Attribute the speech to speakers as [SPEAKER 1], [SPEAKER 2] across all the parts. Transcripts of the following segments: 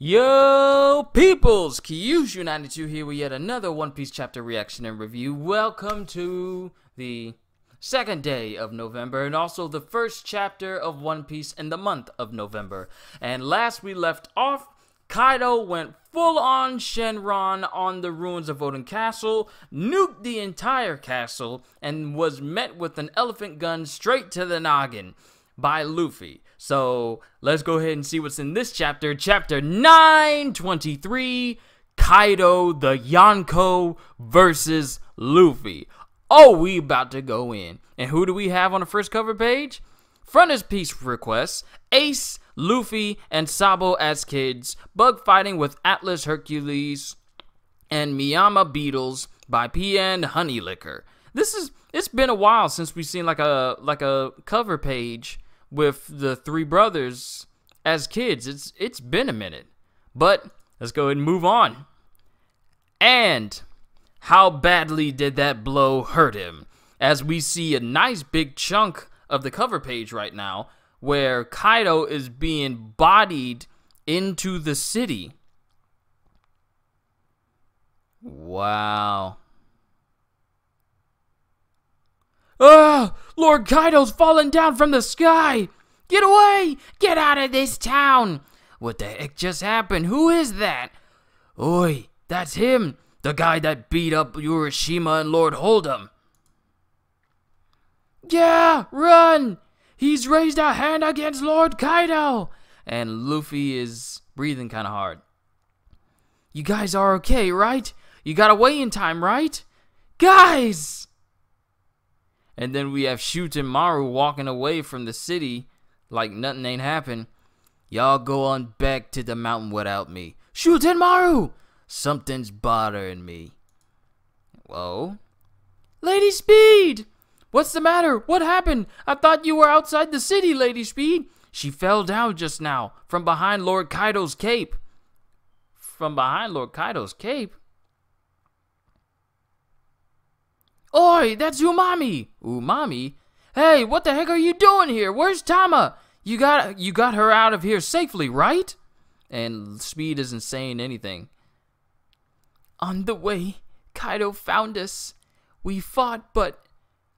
[SPEAKER 1] Yo, peoples! Kyushu92 here with yet another One Piece chapter reaction and review. Welcome to the second day of November and also the first chapter of One Piece in the month of November. And last we left off, Kaido went full-on Shenron on the ruins of Odin Castle, nuked the entire castle, and was met with an elephant gun straight to the noggin by Luffy. So let's go ahead and see what's in this chapter. Chapter 923, Kaido the Yonko versus Luffy. Oh, we about to go in. And who do we have on the first cover page? Frontispiece requests, Ace, Luffy, and Sabo as kids, bug fighting with Atlas Hercules, and Miyama Beetles by PN Honey Liquor. It's been a while since we've seen like a cover page with the three brothers as kids. It's been a minute. But let's go ahead and move on. And how badly did that blow hurt him? As we see a nice big chunk of the cover page right now where Kaido is being bodied into the city. Wow. Ah! Lord Kaido's fallen down from the sky! Get away! Get out of this town! What the heck just happened? Who is that? Oi, that's him! The guy that beat up Urashima and Lord Hold'em. Yeah! Run! He's raised a hand against Lord Kaido! And Luffy is breathing kind of hard. You guys are okay, right? You got away in time, right? Guys! And then we have Shutemaru walking away from the city like nothing ain't happened. Y'all go on back to the mountain without me. Shutemaru! Something's bothering me. Whoa. Lady Speed! What's the matter? What happened? I thought you were outside the city, Lady Speed. She fell down just now from behind Lord Kaido's cape. From behind Lord Kaido's cape? Oi, that's Umami! Umami? Hey, what the heck are you doing here? Where's Tama? You got her out of here safely, right? And Speed isn't saying anything. On the way, Kaido found us. We fought, but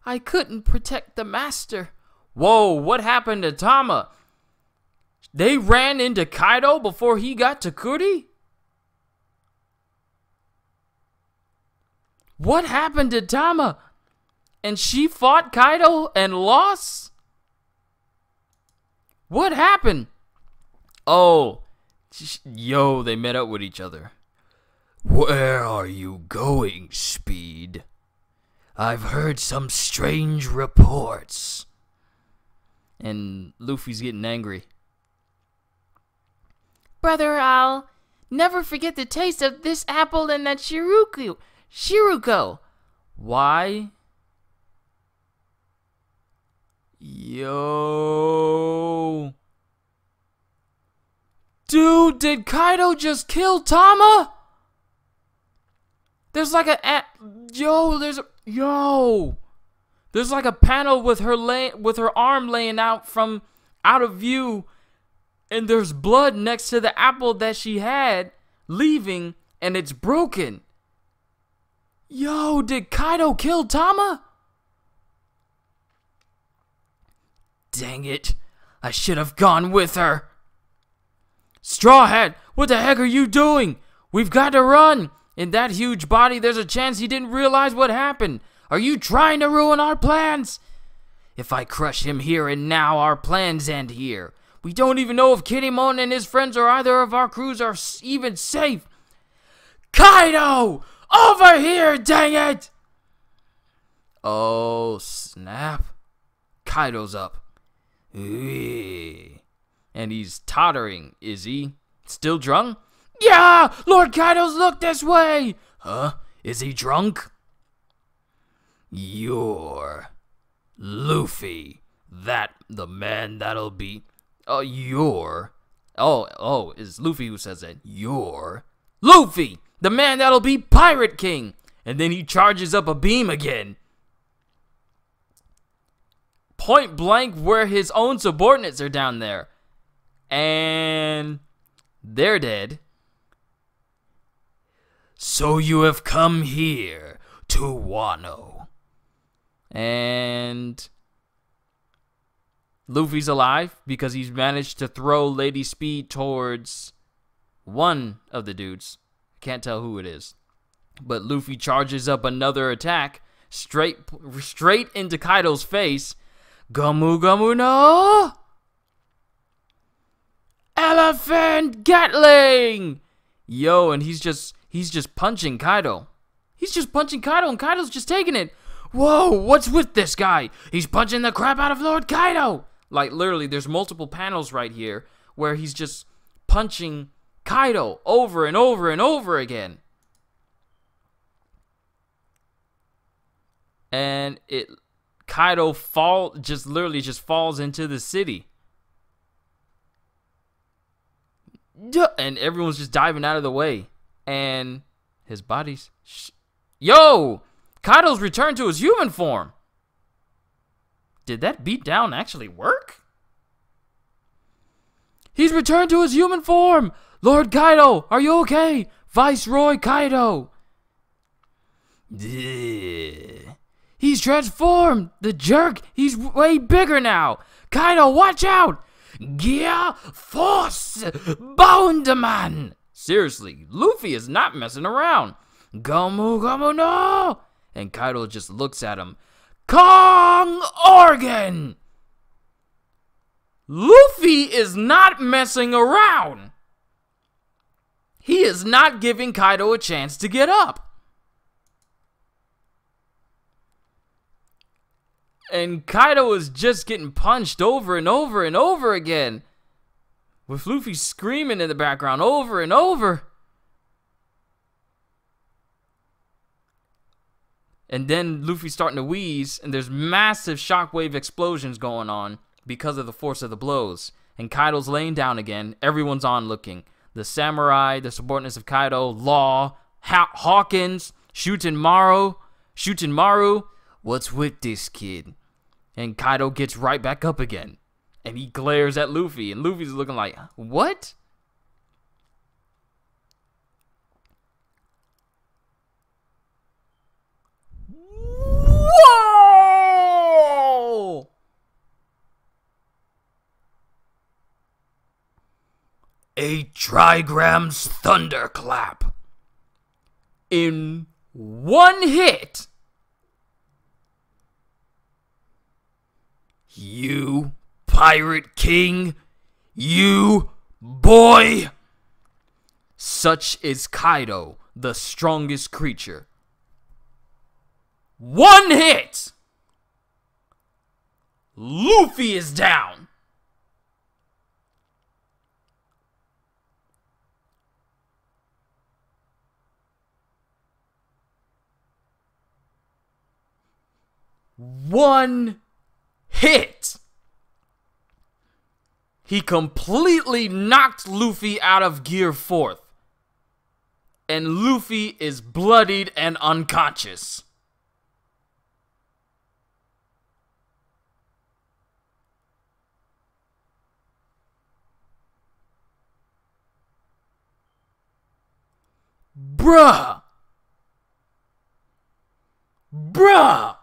[SPEAKER 1] I couldn't protect the master. Whoa, what happened to Tama? They ran into Kaido before he got to Kuri? What happened to Tama? And she fought Kaido and lost? What happened? Oh, yo, they met up with each other. Where are you going, Speed? I've heard some strange reports. And Luffy's getting angry. Brother, I'll never forget the taste of this apple and that Shiruko. Why? Yo. Dude, did Kaido just kill Tama? There's like there's like a panel with her arm laying out of view, and there's blood next to the apple that she had leaving, and it's broken. Yo, did Kaido kill Tama? Dang it. I should have gone with her. Straw Hat, what the heck are you doing? We've got to run. In that huge body, there's a chance he didn't realize what happened. Are you trying to ruin our plans? If I crush him here and now, our plans end here. We don't even know if Kinemon and his friends or either of our crews are even safe. Kaido! Over here, dang it! Oh, snap. Kaido's up. And he's tottering, is he? Still drunk? Yeah! Lord Kaido's look this way! Huh? Is he drunk? You're Luffy. The man that'll be... you're... Oh, it's Luffy who says that. You're... Luffy! The man that'll be Pirate King! And then he charges up a beam again. Point blank where his own subordinates are down there. And They're dead. So you have come here to Wano. And Luffy's alive because he's managed to throw Lady Speed towards one of the dudes. Can't tell who it is. But Luffy charges up another attack straight into Kaido's face. Gomu Gomu no! Elephant Gatling! Yo, and he's just punching Kaido. He's just punching Kaido, and Kaido's just taking it. Whoa, what's with this guy? He's punching the crap out of Lord Kaido. Like, literally, there's multiple panels right here where he's just punching Kaido over and over and over again. And Kaido literally falls into the city. And everyone's just diving out of the way. And his body's... Yo! Kaido's returned to his human form. Did that beatdown actually work? He's returned to his human form! Lord Kaido, are you okay? Viceroy Kaido! He's transformed! The jerk! He's way bigger now! Kaido, watch out! Gear Force! Bounderman! Seriously, Luffy is not messing around. Gomu Gomu no! And Kaido just looks at him. Kong Organ! Luffy is not messing around. He is not giving Kaido a chance to get up. And Kaido is just getting punched over and over and over again. With Luffy screaming in the background over and over. And then Luffy's starting to wheeze, and there's massive shockwave explosions going on because of the force of the blows. And Kaido's laying down again. Everyone's onlooking. The samurai, the subordinates of Kaido, Law, Hawkins, Shootin' Maru. What's with this kid? And Kaido gets right back up again. And he glares at Luffy. And Luffy's looking like, what? Whoa! A Trigram's Thunderclap. In one hit. You Pirate King, you boy! Such is Kaido, the strongest creature. One hit! Luffy is down! One hit! He completely knocked Luffy out of Gear 4th. And Luffy is bloodied and unconscious. Bruh! Bruh!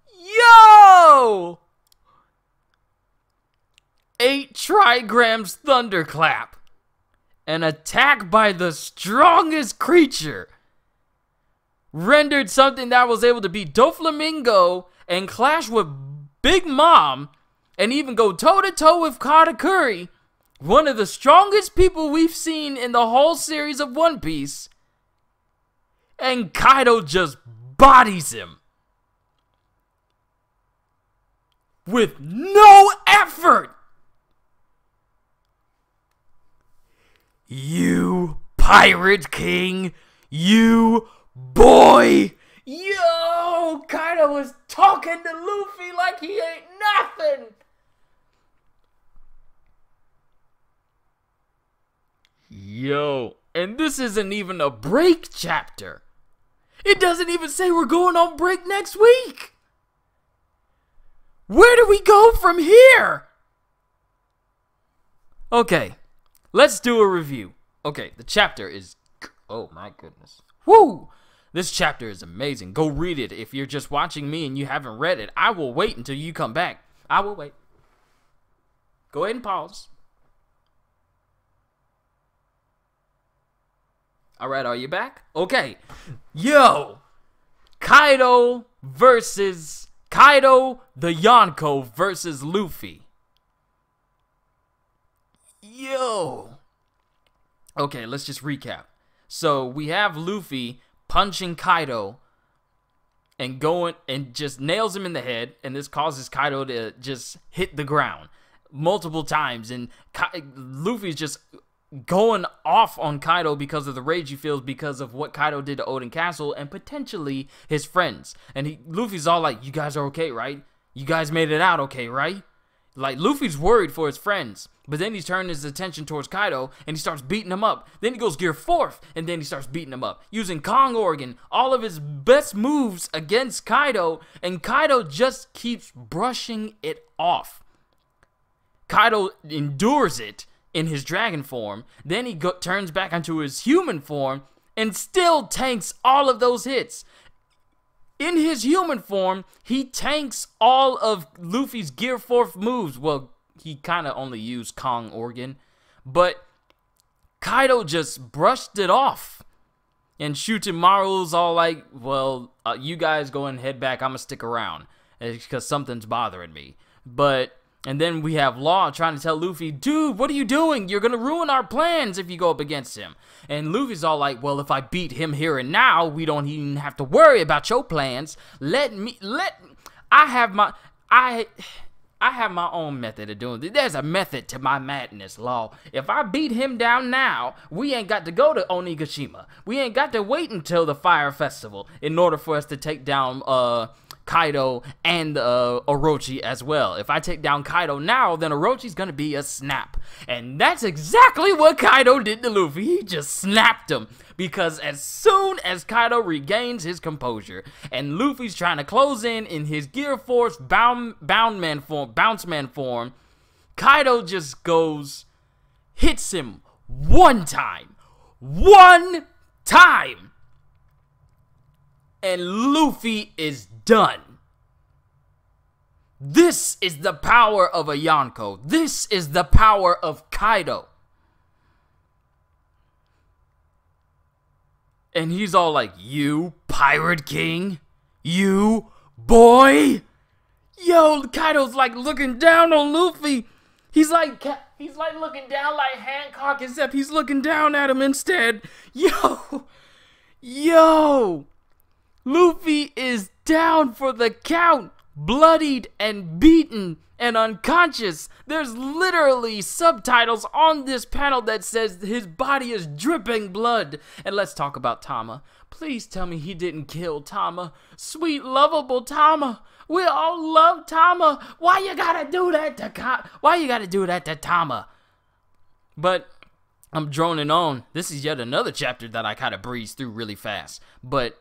[SPEAKER 1] Yo! 8 trigrams thunderclap. An attack by the strongest creature. Rendered something that was able to beat Doflamingo and clash with Big Mom and even go toe-to-toe with Katakuri, one of the strongest people we've seen in the whole series of One Piece. And Kaido just bodies him. With no effort! You Pirate King, you boy! Yo! Kaido was talking to Luffy like he ain't nothing! Yo, and this isn't even a break chapter. It doesn't even say we're going on break next week. Where do we go from here? Okay, let's do a review. Okay, the chapter is... Oh, my goodness. Woo! This chapter is amazing. Go read it. If you're just watching me and you haven't read it, I will wait until you come back. I will wait. Go ahead and pause. Alright, are you back? Okay. Yo! Kaido the Yonko versus Luffy. Yo! Okay, let's just recap. So, we have Luffy punching Kaido and going and just nails him in the head, and this causes Kaido to just hit the ground multiple times, and Luffy's just going off on Kaido because of the rage he feels because of what Kaido did to Oden Castle and potentially his friends. And Luffy's all like, you guys are okay, right? You guys made it out okay, right? Like, Luffy's worried for his friends, but then he's turning his attention towards Kaido, and he starts beating him up. Then he goes Gear 4th, and then he starts beating him up, using Kong Organ, all of his best moves against Kaido, and Kaido just keeps brushing it off. Kaido endures it in his dragon form, then he turns back into his human form, and still tanks all of those hits. In his human form, he tanks all of Luffy's Gear 4th moves. Well, he kind of only used Kong Organ, but Kaido just brushed it off. And Shutimaru's all like, well, you guys go and head back, I'm gonna stick around, because something's bothering me. And then we have Law trying to tell Luffy, dude, what are you doing? You're gonna ruin our plans if you go up against him. And Luffy's all like, well, if I beat him here and now, we don't even have to worry about your plans. I have my own method of doing this. There's a method to my madness, Law. If I beat him down now, we ain't got to go to Onigashima. We ain't got to wait until the Fire Festival in order for us to take down, Kaido and Orochi as well. If I take down Kaido now, then Orochi's gonna be a snap. And that's exactly what Kaido did to Luffy. He just snapped him. Because as soon as Kaido regains his composure and Luffy's trying to close in his Gear Force bounce man form, Kaido just hits him one time. One time! And Luffy is done. This is the power of a Yonko. This is the power of Kaido. And he's all like, you, Pirate King? You, boy? Yo, Kaido's like looking down on Luffy. He's like looking down like Hancock, except he's looking down at him instead. Yo. Luffy is down for the count, bloodied and beaten and unconscious. There's literally subtitles on this panel that says his body is dripping blood. And let's talk about Tama. Please tell me he didn't kill Tama. Sweet, lovable Tama. We all love Tama. Why you gotta do that to Tama? But I'm droning on. This is yet another chapter that I kind of breezed through really fast. But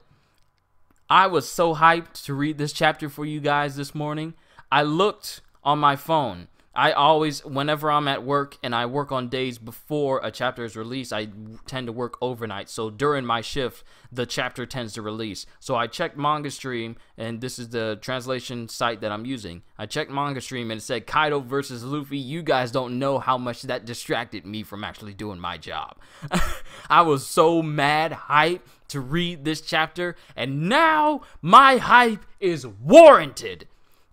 [SPEAKER 1] I was so hyped to read this chapter for you guys this morning. I looked on my phone. I always, whenever I'm at work and I work on days before a chapter is released, I tend to work overnight. So during my shift, the chapter tends to release. So I checked Manga Stream, and this is the translation site that I'm using. I checked Manga Stream, and it said Kaido versus Luffy. You guys don't know how much that distracted me from actually doing my job. I was so mad hype to read this chapter, and now my hype is warranted.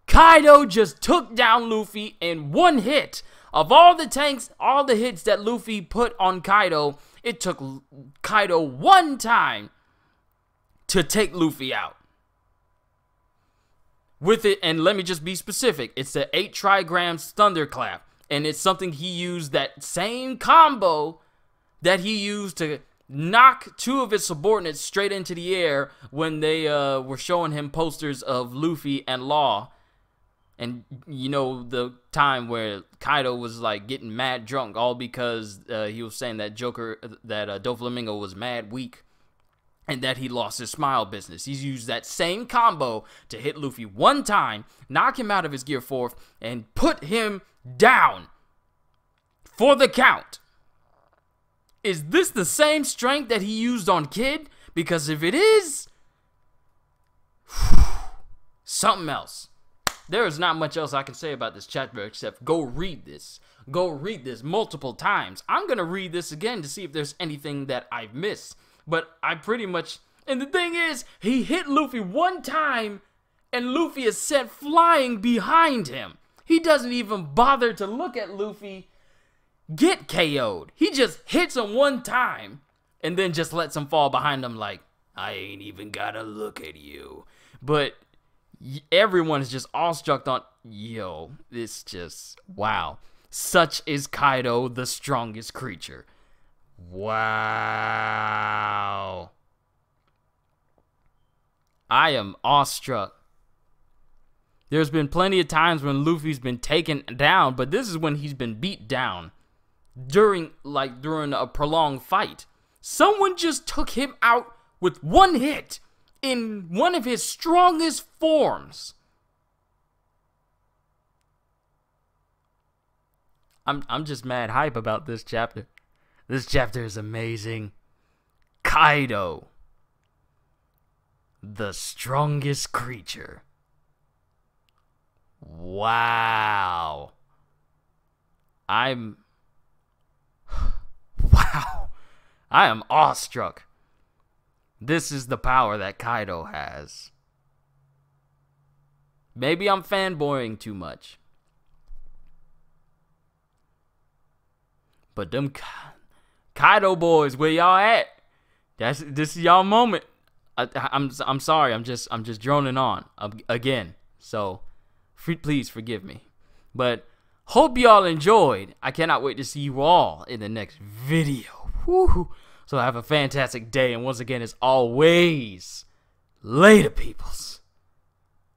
[SPEAKER 1] Kaido just took down Luffy in one hit. Of all the hits that Luffy put on Kaido, it took Kaido one time to take Luffy out. With it, and let me just be specific, it's the 8 trigrams thunderclap, and it's something he used, that same combo that he used to knock 2 of his subordinates straight into the air when they were showing him posters of Luffy and Law. And you know, the time where Kaido was like getting mad drunk, all because he was saying that Doflamingo was mad weak and that he lost his smile business. He's used that same combo to hit Luffy one time, knock him out of his Gear 4th, and put him down for the count. Is this the same strength that he used on Kid? Because if it is, something else. There is not much else I can say about this chapter except go read this. Go read this multiple times. I'm going to read this again to see if there's anything that I've missed. But I pretty much... And the thing is, he hit Luffy one time, and Luffy is sent flying behind him. He doesn't even bother to look at Luffy get KO'd. He just hits him one time, and then just lets him fall behind him like, I ain't even gotta look at you. But everyone is just awestruck on, yo, it's just, wow. Such is Kaido, the strongest creature. Wow. I am awestruck. There's been plenty of times when Luffy's been taken down, but this is when he's been beat down during a prolonged fight. Someone just took him out with one hit in one of his strongest forms. I'm just mad hype about this chapter. This chapter is amazing. Kaido, the strongest creature. Wow. Wow. I am awestruck. This is the power that Kaido has. Maybe I'm fanboying too much. But them Kaido boys, where y'all at? This is y'all moment. I'm sorry. I'm just droning on again. So please forgive me. But hope y'all enjoyed. I cannot wait to see you all in the next video. Woo. So have a fantastic day, and once again, as always, later, peoples.